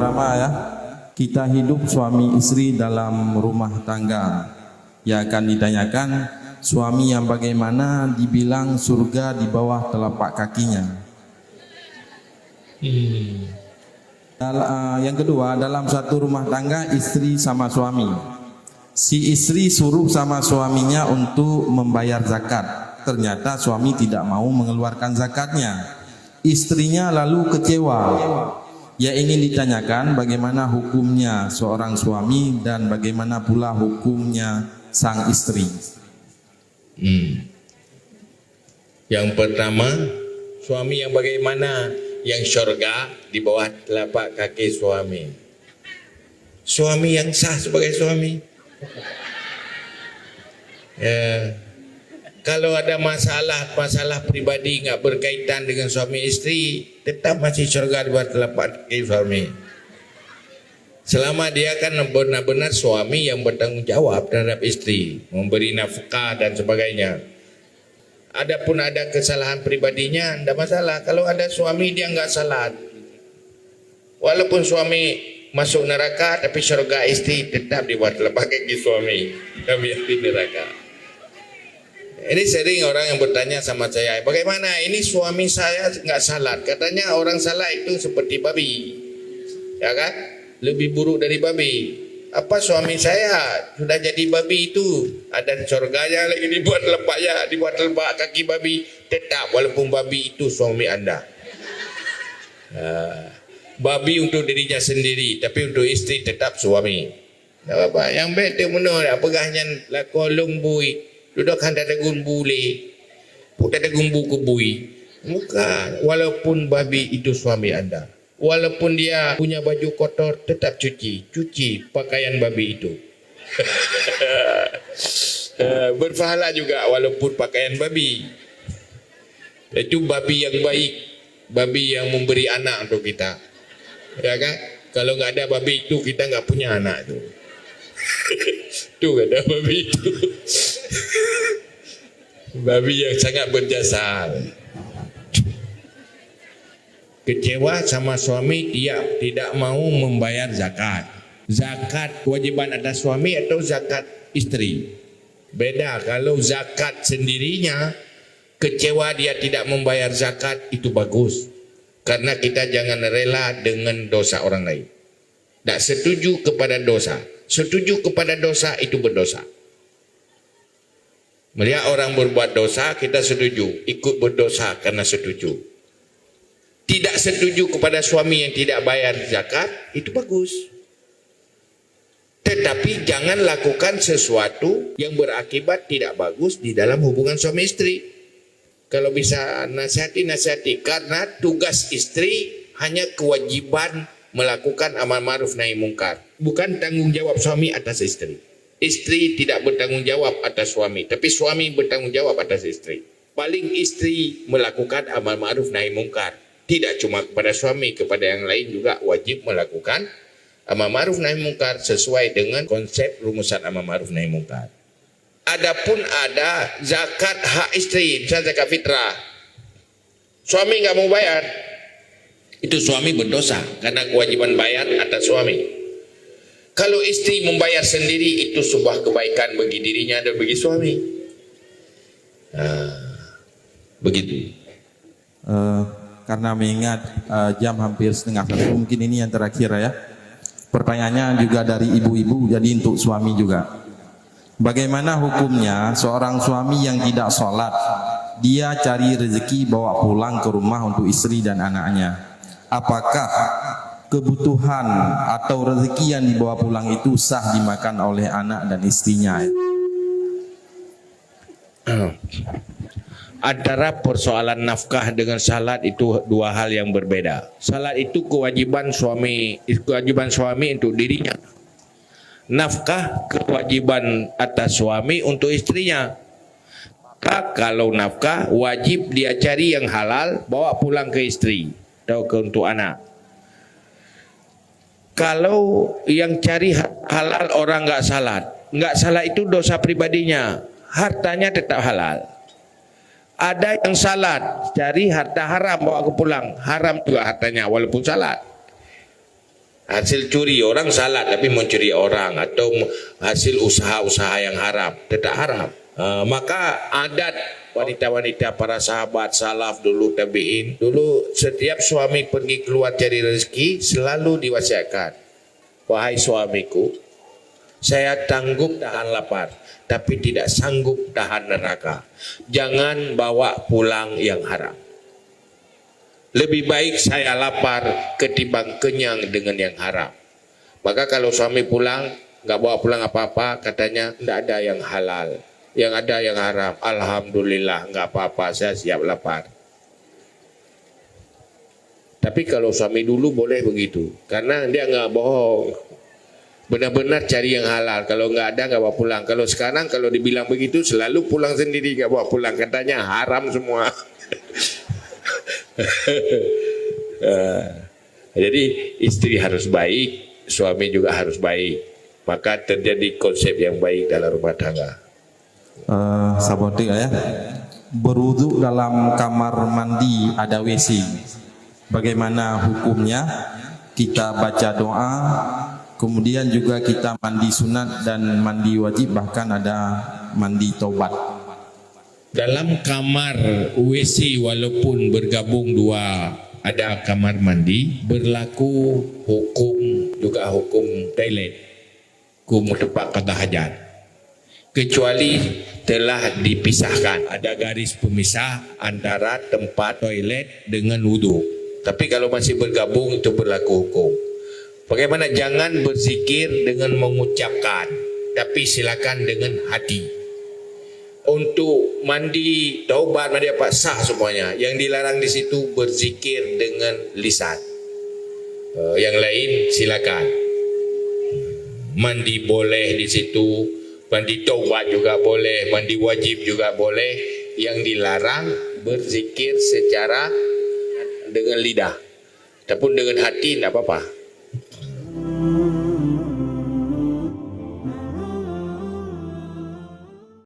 pertama ya, kita hidup suami istri dalam rumah tangga. Ya akan ditanyakan, suami yang bagaimana dibilang surga di bawah telapak kakinya. Yang kedua, dalam satu rumah tangga istri sama suami. Si istri suruh sama suaminya untuk membayar zakat. Ternyata suami tidak mau mengeluarkan zakatnya. Istrinya lalu kecewa. Ya ingin ditanyakan bagaimana hukumnya seorang suami dan bagaimana pula hukumnya sang istri. Yang pertama, suami yang bagaimana? Yang syurga di bawah telapak kaki suami. Suami yang sah sebagai suami. Kalau ada masalah pribadi nggak berkaitan dengan suami istri, tetap masih syurga di bawah telapak kaki suami. Selama dia kan benar-benar suami yang bertanggung jawab terhadap istri, memberi nafkah dan sebagainya. Adapun ada kesalahan pribadinya, tidak masalah. Kalau ada suami dia nggak salat, walaupun suami masuk neraka, tapi syurga istri tetap di bawah telapak kaki suami. Kami di neraka. Ini sering orang yang bertanya sama saya, bagaimana ini suami saya nggak salat? Katanya orang salat itu seperti babi, ya kan? Lebih buruk dari babi. Apa suami saya sudah jadi babi itu? Ada surganya lagi dibuat lepaknya, dibuat telapak kaki babi. Tetap walaupun babi itu suami anda. Babi untuk dirinya sendiri, tapi untuk istri tetap suami. Tak apa. Yang baik tu menurut pegahnya lakolong bui. Duduk handa dagun bule. Putar dagun buku bui. Bukan. Walaupun babi itu suami anda. Walaupun dia punya baju kotor, tetap cuci pakaian babi itu. Berpahala juga walaupun pakaian babi. Itu babi yang baik, babi yang memberi anak untuk kita. Ya kan? Kalau nggak ada babi itu kita nggak punya anak itu. Tuh ada babi itu. Babi yang sangat berjasa. Kecewa sama suami, dia tidak mau membayar zakat. Zakat kewajiban atas suami atau zakat istri? Beda. Kalau zakat sendirinya, kecewa dia tidak membayar zakat, itu bagus. Karena kita jangan rela dengan dosa orang lain. Tak setuju kepada dosa. Setuju kepada dosa itu berdosa. Melihat orang berbuat dosa, kita setuju. Ikut berdosa karena setuju. Tidak setuju kepada suami yang tidak bayar zakat, itu bagus. Tetapi jangan lakukan sesuatu yang berakibat tidak bagus di dalam hubungan suami istri. Kalau bisa nasihati. Karena tugas istri hanya kewajiban melakukan amal ma'ruf nahi mungkar. Bukan tanggung jawab suami atas istri. Istri tidak bertanggung jawab atas suami, tapi suami bertanggung jawab atas istri. Paling istri melakukan amal ma'ruf nahi mungkar. Tidak cuma kepada suami, kepada yang lain juga wajib melakukan amal ma'ruf nahi mungkar sesuai dengan konsep rumusan amal ma'ruf nahi mungkar. Adapun ada zakat hak istri, misalnya zakat fitrah. Suami nggak mau bayar, itu suami berdosa karena kewajiban bayar atas suami. Kalau istri membayar sendiri, itu sebuah kebaikan bagi dirinya dan bagi suami. Begitu. Karena mengingat jam hampir setengah satu, mungkin ini yang terakhir ya. Pertanyaannya juga dari ibu-ibu, jadi untuk suami juga. Bagaimana hukumnya seorang suami yang tidak sholat, dia cari rezeki bawa pulang ke rumah untuk istri dan anaknya? Apakah kebutuhan atau rezeki yang dibawa pulang itu sah dimakan oleh anak dan istrinya? Antara persoalan nafkah dengan salat itu dua hal yang berbeda. Salat itu kewajiban suami untuk dirinya. Nafkah kewajiban atas suami untuk istrinya. Maka kalau nafkah wajib dia cari yang halal, bawa pulang ke istri atau untuk anak. Kalau yang cari halal orang nggak salat itu dosa pribadinya, hartanya tetap halal. Ada yang salat, cari harta haram bawa ke pulang, haram juga hartanya walaupun salat. Hasil curi orang salah, tapi mencuri orang atau hasil usaha-usaha yang haram, tetap haram. Maka adat wanita-wanita para sahabat salaf dulu, tabi'in dulu, setiap suami pergi keluar cari rezeki selalu diwasiatkan, wahai suamiku, saya tanggup tahan lapar, tapi tidak sanggup tahan neraka. Jangan bawa pulang yang haram. Lebih baik saya lapar ketimbang kenyang dengan yang haram. Maka kalau suami pulang, nggak bawa pulang apa-apa, katanya tidak ada yang halal, yang ada yang haram. Alhamdulillah, nggak apa-apa, saya siap lapar. Tapi kalau suami dulu boleh begitu, karena dia nggak bohong, benar-benar cari yang halal. Kalau nggak ada, nggak bawa pulang. Kalau sekarang kalau dibilang begitu, selalu pulang sendiri, nggak bawa pulang, katanya haram semua. Jadi istri harus baik, suami juga harus baik, maka terjadi konsep yang baik dalam rumah tangga. Sabotik ya, berwudu dalam kamar mandi ada WC, bagaimana hukumnya? Kita baca doa, kemudian juga kita mandi sunat dan mandi wajib, bahkan ada mandi taubat. Dalam kamar WC walaupun bergabung dua, ada kamar mandi, berlaku hukum juga hukum toilet, hukum tempat kata hajat, kecuali telah dipisahkan, ada garis pemisah antara tempat toilet dengan wudhu. Tapi kalau masih bergabung itu berlaku hukum. Bagaimana? Jangan berzikir dengan mengucapkan, tapi silakan dengan hati. Untuk mandi taubat, mandi apa, sah semuanya. Yang dilarang di situ berzikir dengan lisan. Yang lain silakan. Mandi boleh di situ, mandi taubat juga boleh, mandi wajib juga boleh. Yang dilarang berzikir secara dengan lidah, ataupun dengan hati tidak apa-apa.